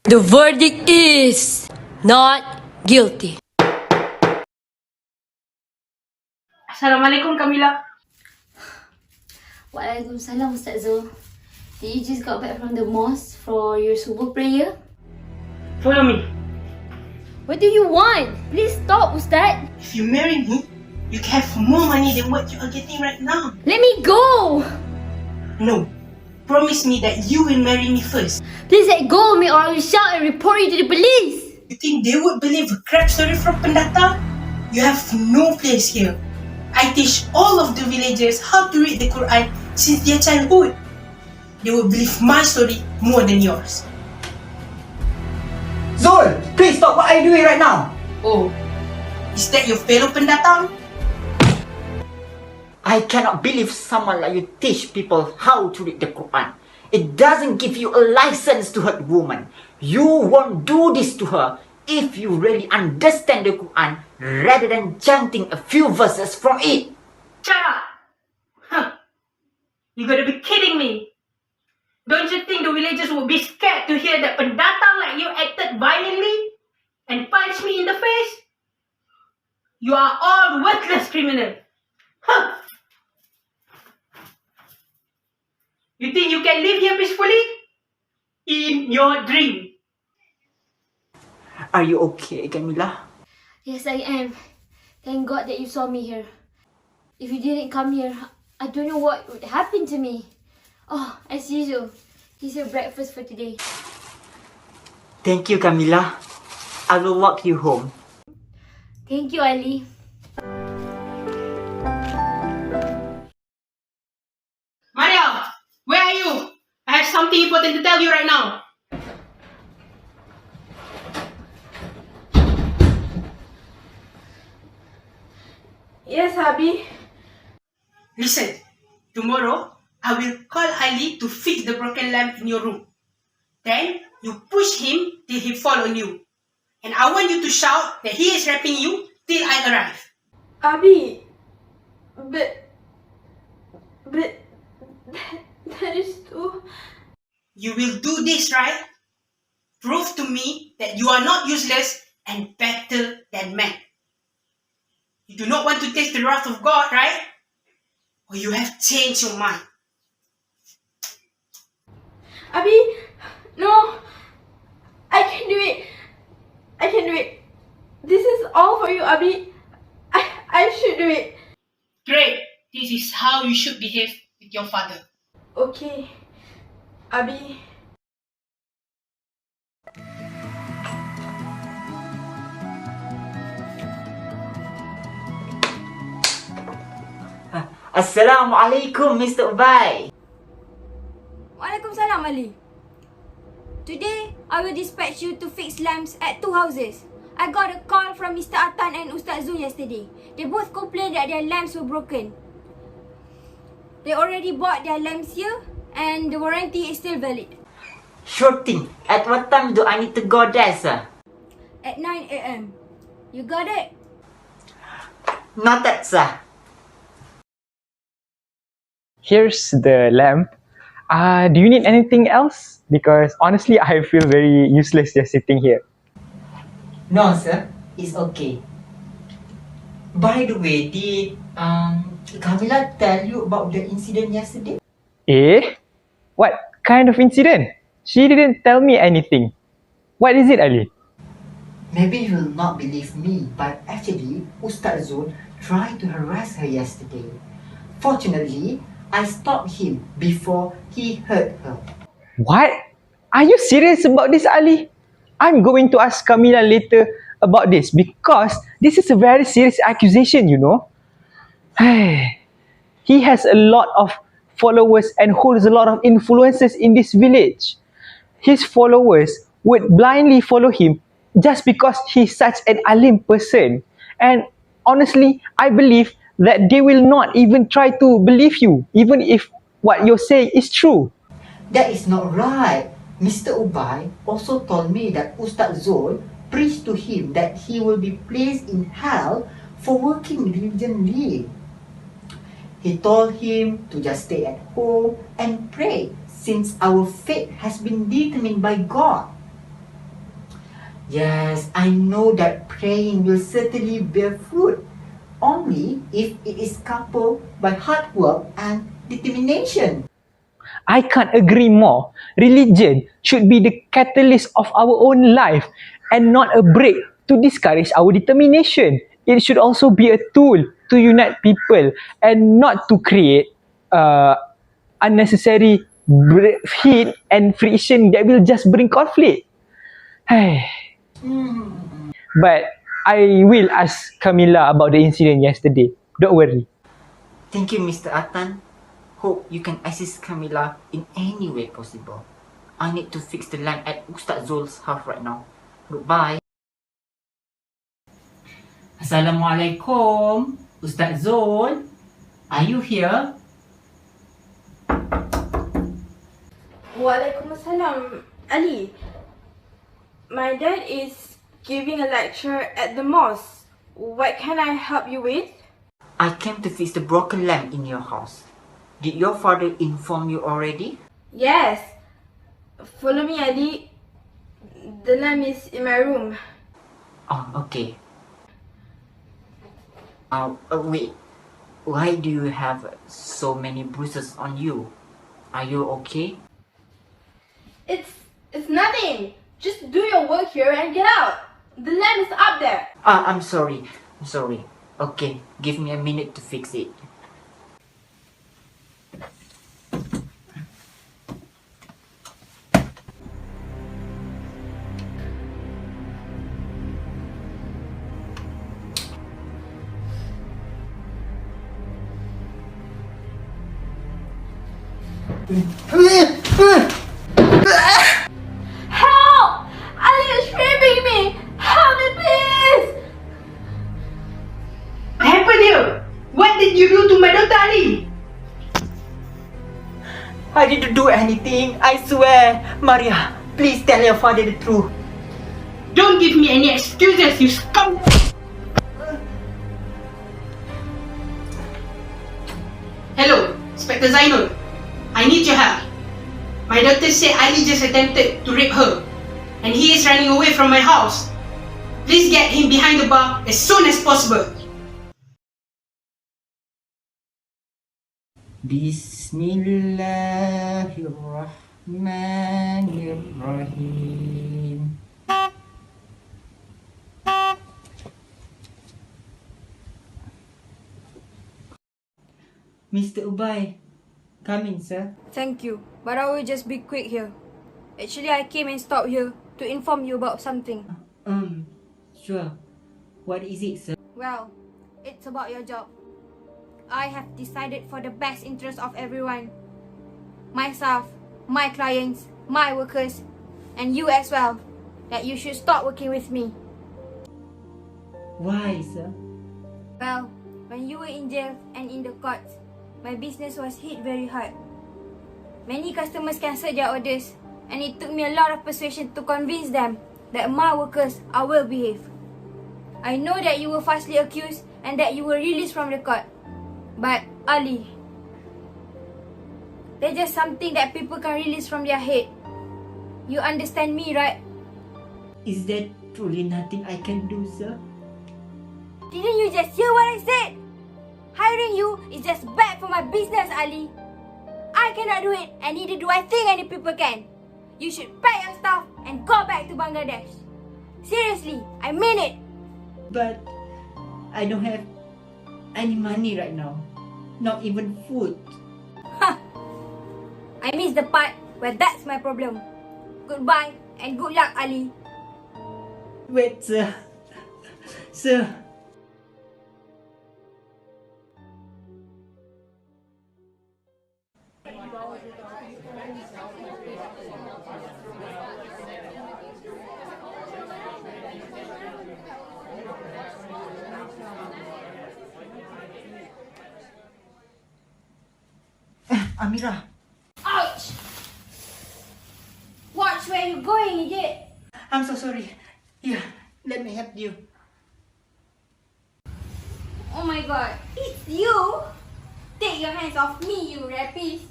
The verdict is not guilty. Assalamualaikum, Kamila. Waalaikumsalam, Ustaz Zul. Did you just got back from the mosque for your subuh prayer? Follow me. What do you want? Please stop, Ustaz. If you marry me, you can have more money than what you are getting right now. Let me go! No. Promise me that you will marry me first. Please let go of me or I will shout and report you to the police. You think they would believe a crap story from pendatang? You have no place here. I teach all of the villagers how to read the Quran since their childhood. They will believe my story more than yours. Zul, please stop what are you doing right now? Oh, is that your fellow pendatang? I cannot believe someone like you teach people how to read the Quran. It doesn't give you a license to hurt women. You won't do this to her if you really understand the Quran rather than chanting a few verses from it. Shut up! Huh. You gotta be kidding me. Don't you think the villagers would be scared to hear that pendatang like you acted violently and punched me in the face? You are all worthless criminals. Huh. You think you can live here peacefully? In your dream. Are you okay, Camila? Yes, I am. Thank God that you saw me here. If you didn't come here, I don't know what would happen to me. Oh, as usual, here's your breakfast for today. Thank you, Camila. I will walk you home. Thank you, Ali. Mariam, where are you? I have something important to tell you right now. Yes, Abi. Listen, tomorrow I will call Ali to fix the broken lamp in your room. Then you push him till he fall on you. And I want you to shout that he is raping you till I arrive. Abi. But that is too... You will do this, right? Prove to me that you are not useless and better than men. You do not want to taste the wrath of God, right? Or you have changed your mind. Abi, no. I can do it. I can do it. This is all for you, Abi. I should do it. Great. This is how you should behave with your father. Okay, Abi. Assalamualaikum, Mr. Ubay. Waalaikumsalam, Ali. Today, I will dispatch you to fix lamps at 2 houses. I got a call from Mr. Atan and Ustaz Zul yesterday. They both complained that their lamps were broken. They already bought their lamps here and the warranty is still valid. Sure thing. At what time do I need to go there, sir? At 9 a.m. You got it? Noted, sir. Here's the lamp. Do you need anything else? Because honestly, I feel very useless just sitting here. No, sir. It's okay. By the way, did Camila tell you about the incident yesterday? Eh? What kind of incident? She didn't tell me anything. What is it, Ali? Maybe you will not believe me, but actually, Ustaz Zul tried to harass her yesterday. Fortunately, I stopped him before he hurt her. What? Are you serious about this, Ali? I'm going to ask Camila later about this because this is a very serious accusation, you know. He has a lot of followers and holds a lot of influences in this village. His followers would blindly follow him just because he's such an alim person. And honestly, I believe that they will not even try to believe you, even if what you're saying is true. That is not right. Mr. Ubay also told me that Ustaz Zul preached to him that he will be placed in hell for working diligently. He told him to just stay at home and pray since our fate has been determined by God. Yes, I know that praying will certainly bear fruit, only if it is coupled by hard work and determination. I can't agree more. Religion should be the catalyst of our own life and not a brake to discourage our determination. It should also be a tool to unite people and not to create unnecessary heat and friction that will just bring conflict. But I will ask Camila about the incident yesterday. Don't worry. Thank you, Mr. Atan. Hope you can assist Camila in any way possible. I need to fix the lamp at Ustaz Zul's house right now. Goodbye. Assalamualaikum, Ustaz Zul. Are you here? Waalaikumsalam, Ali. My dad is giving a lecture at the mosque. What can I help you with? I came to fix the broken lamp in your house. Did your father inform you already? Yes. Follow me, Ali. The lamp is in my room. Oh, okay. Wait. Why do you have so many bruises on you? Are you okay? It's nothing. Just do your work here and get out. The lamp is up there. I'm sorry. I'm sorry. Okay, give me a minute to fix it. Help! Ali is raping me. Help me, please. What happened here? What did you do to my daughter Ali? I didn't do anything, I swear. Maria, please tell your father the truth. Don't give me any excuses, you scum! Hello, Inspector Zainul. I need your help. My daughter said Ali just attempted to rape her, and he is running away from my house. Please get him behind the bar as soon as possible. Bismillahirrahmanirrahim. Mr. Ubay, come in, sir. Thank you, but I will just be quick here. Actually, I came and stopped here to inform you about something. Sure. What is it, sir? Well, it's about your job. I have decided for the best interest of everyone. My staff, my clients, my workers, and you as well, that you should stop working with me. Why, sir? Well, when you were in jail and in the courts, my business was hit very hard. Many customers cancelled their orders, and it took me a lot of persuasion to convince them that my workers are well behaved. I know that you were falsely accused and that you were released from the court. But Ali, there's just something that people can release from their head. You understand me, right? Is there truly nothing I can do, sir? Didn't you just hear what I said? Hiring you is just bad for my business, Ali. I cannot do it, and neither do I think any people can. You should pack your stuff and go back to Bangladesh. Seriously, I mean it. But I don't have any money right now. Not even food. I miss the part where that's my problem. Goodbye and good luck, Ali. Wait, sir. Sir. Amira. Ouch! Watch where you're going, idiot. I'm so sorry. Here, let me help you. Oh my god, it's you? Take your hands off me, you rapist.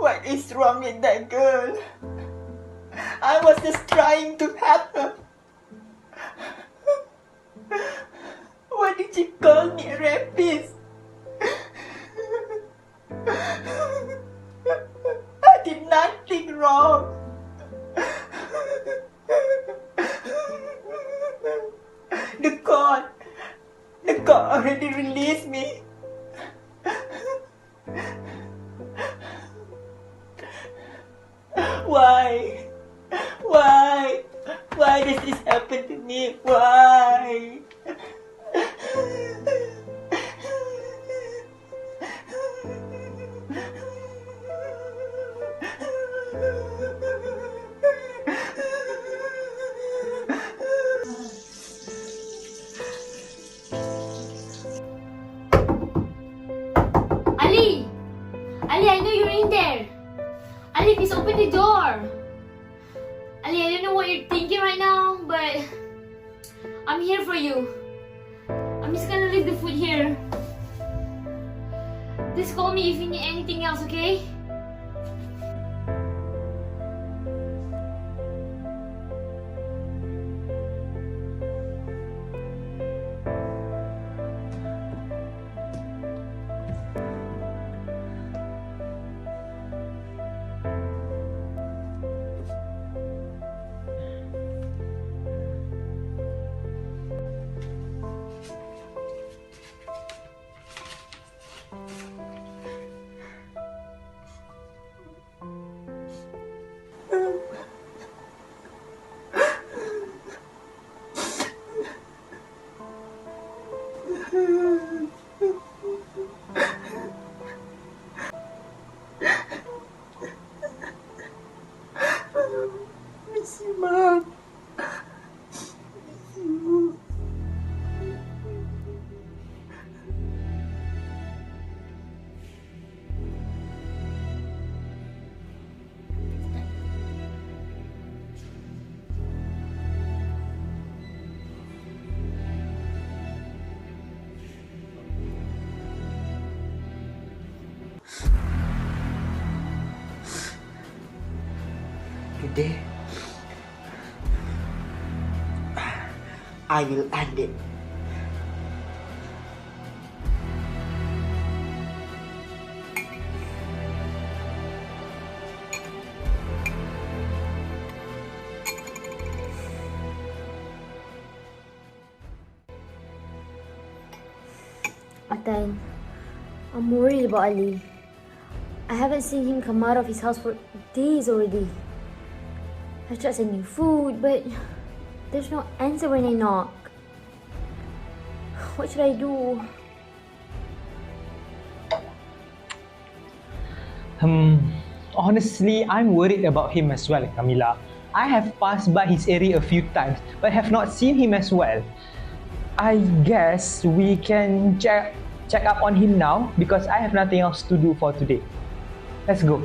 What is wrong with that girl? I was just trying to help her. Why did she call me a rapist? I did nothing wrong. The court already released me. Why? Why does this happen to me? Why? Ali! Ali, I know you're in there. Ali, please open the door. Ali, I don't know what you're thinking right now, but I'm here for you. I'm just gonna leave the food here. Just call me if you need anything else, okay? Miss you, Mom. Miss you. Today, I will end it. Atan, I'm worried about Ali. I haven't seen him come out of his house for days already. I tried sending food, but there's no answer when I knock. What should I do? Honestly, I'm worried about him as well, Camila. I have passed by his area a few times, but have not seen him as well. I guess we can check up on him now because I have nothing else to do for today. Let's go.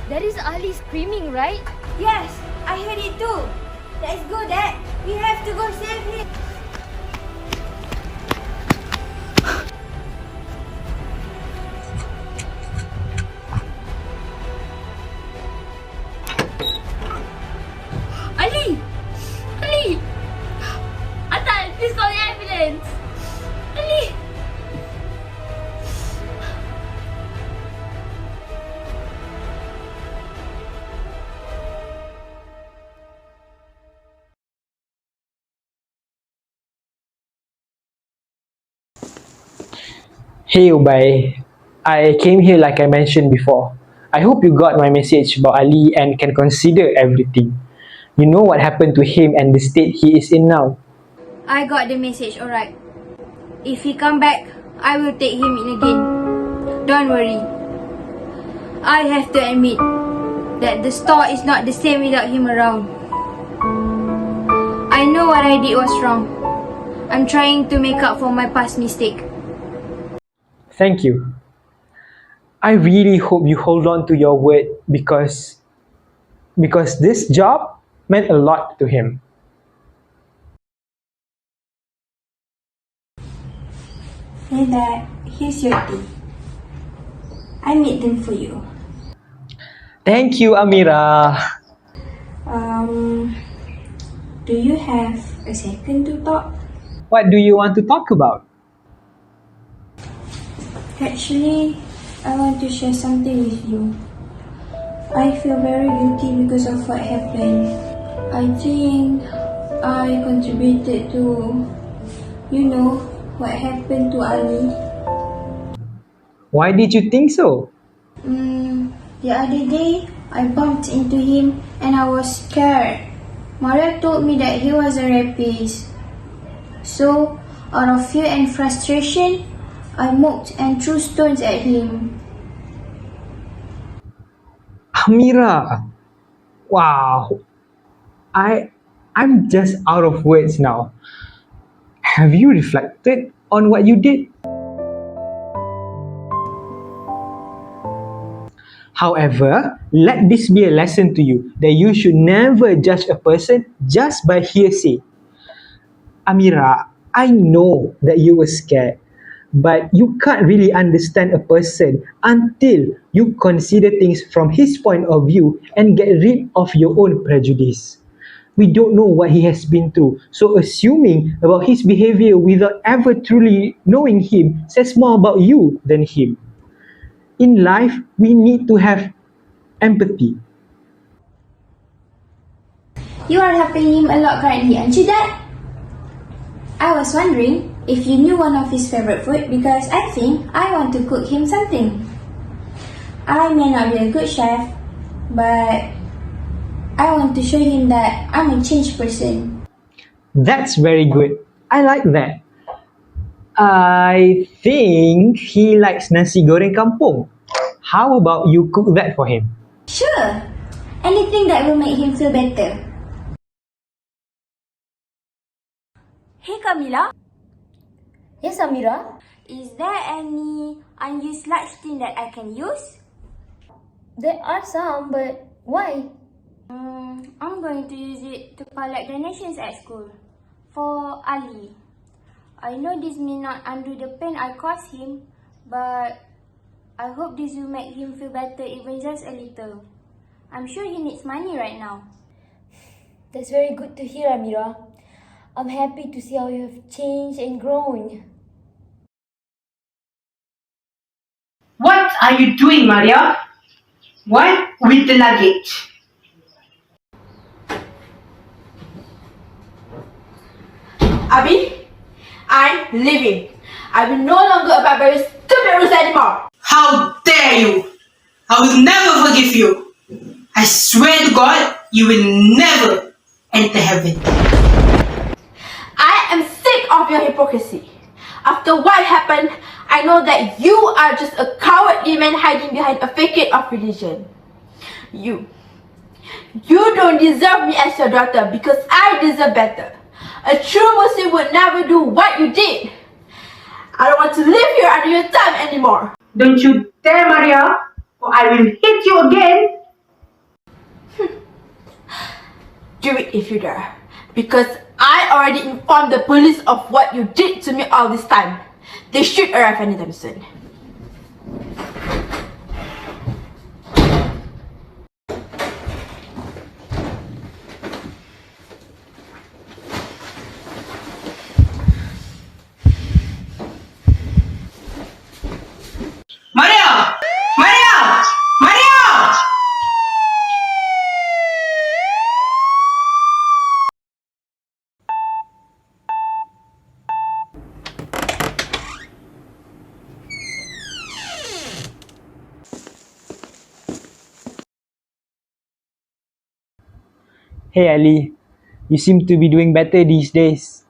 That is Ali screaming, right? Yes, I heard it too. Let's go, Dad. We have to go save him. Ali! Ali! Atan, please call the ambulance! Ali! Hey Ubay, I came here like I mentioned before. I hope you got my message about Ali and can consider everything. You know what happened to him and the state he is in now. I got the message, alright. If he come back, I will take him in again. Don't worry. I have to admit that the store is not the same without him around. know what I did was wrong. I'm trying to make up for my past mistake. Thank you. I really hope you hold on to your word because this job meant a lot to him. Hey Dad, here's your tea. I made them for you. Thank you, Amira. Do you have a second to talk? What do you want to talk about? Actually, I want to share something with you. I feel very guilty because of what happened. I think I contributed to, what happened to Ali. Why did you think so? The other day, I bumped into him and I was scared. Maria told me that he was a rapist. So, out of fear and frustration, I mocked and threw stones at him. Amira. Wow. I'm just out of words now. Have you reflected on what you did? However, let this be a lesson to you that you should never judge a person just by hearsay. Amira, I know that you were scared, but you can't really understand a person until you consider things from his point of view and get rid of your own prejudice. We don't know what he has been through, so assuming about his behavior without ever truly knowing him says more about you than him. In life, we need to have empathy. You are helping him a lot currently, aren't you, Dad? I was wondering if you knew one of his favorite food because I think I want to cook him something. I may not be a good chef, but I want to show him that I'm a changed person. That's very good. I like that. I think he likes nasi goreng kampung. How about you cook that for him? Sure, anything that will make him feel better. Hey Camila, Yes, Amira? is there any unused large tin that I can use? There are some, but why? I'm going to use it to collect donations at school for Ali. I know this may not undo the pain I caused him, but I hope this will make him feel better even just a little. I'm sure he needs money right now. That's very good to hear, Amira. I'm happy to see how you have changed and grown. What are you doing, Maria? What with the luggage? Abby, I'm leaving. I will no longer abide by your stupid rules anymore. How dare you! I will never forgive you. I swear to God, you will never enter heaven. I am sick of your hypocrisy. After what happened, I know that you are just a cowardly man hiding behind a facade of religion. You don't deserve me as your daughter because I deserve better. A true Muslim would never do what you did. I don't want to live here under your thumb anymore. Don't you dare, Maria, or I will hit you again. Do it if you dare. Because I already informed the police of what you did to me all this time. They should arrive anytime soon. Maria! Maria! Maria! Hey Ali, you seem to be doing better these days.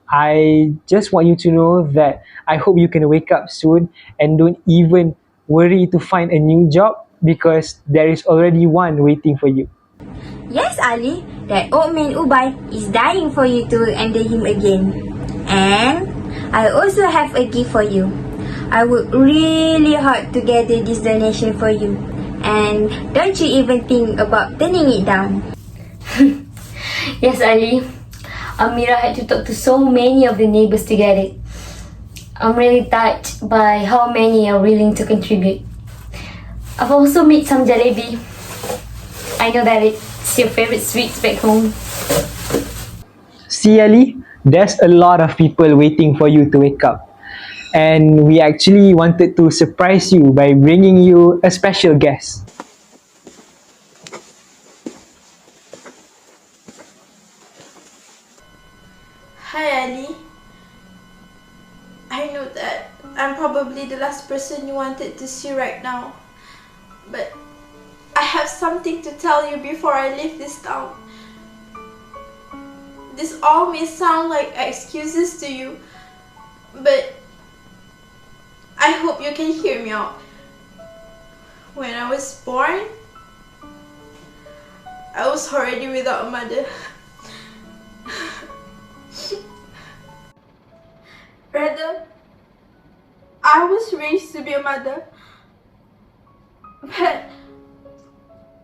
I just want you to know that I hope you can wake up soon and don't even worry to find a new job because there is already one waiting for you. Yes, Ali, that old man Ubay is dying for you to enter him again. And I also have a gift for you. I would really hard to gather this donation for you. And don't you even think about turning it down. Yes, Ali. Amira had to talk to so many of the neighbors to get it. I'm really touched by how many are willing to contribute. I've also made some jalebi. I know that it's your favorite sweets back home. See, Ali, there's a lot of people waiting for you to wake up. And we actually wanted to surprise you by bringing you a special guest. Hi Ali. I know that I'm probably the last person you wanted to see right now. But I have something to tell you before I leave this town. This all may sound like excuses to you, but I hope you can hear me out. When I was born, I was already without a mother. Rather, I was raised to be a mother. But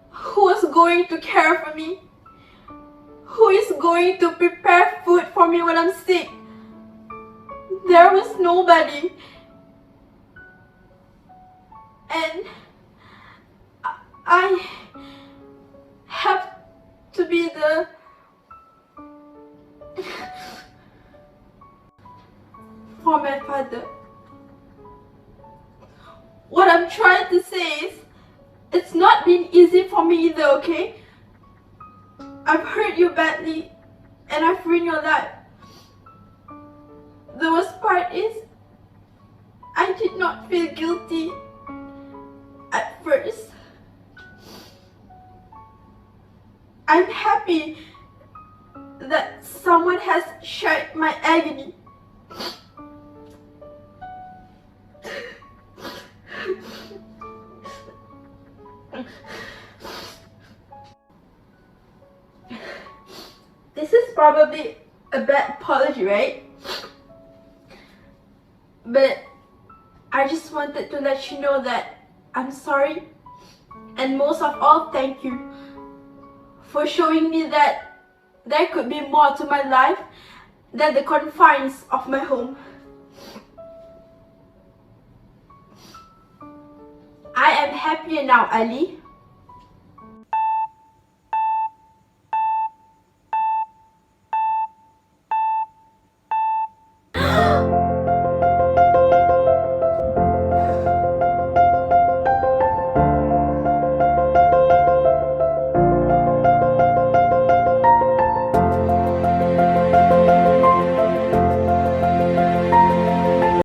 who was going to care for me? Who is going to prepare food for me when I'm sick? There was nobody. And I have to be the for my father. What I'm trying to say is, it's not been easy for me either, okay? I've hurt you badly and I've ruined your life. The worst part is, I did not feel guilty at first. I'm happy that someone has shared my agony. This is probably a bad apology, right? But I just wanted to let you know that I'm sorry, and most of all, thank you for showing me that there could be more to my life than the confines of my home. I am happier now, Ali.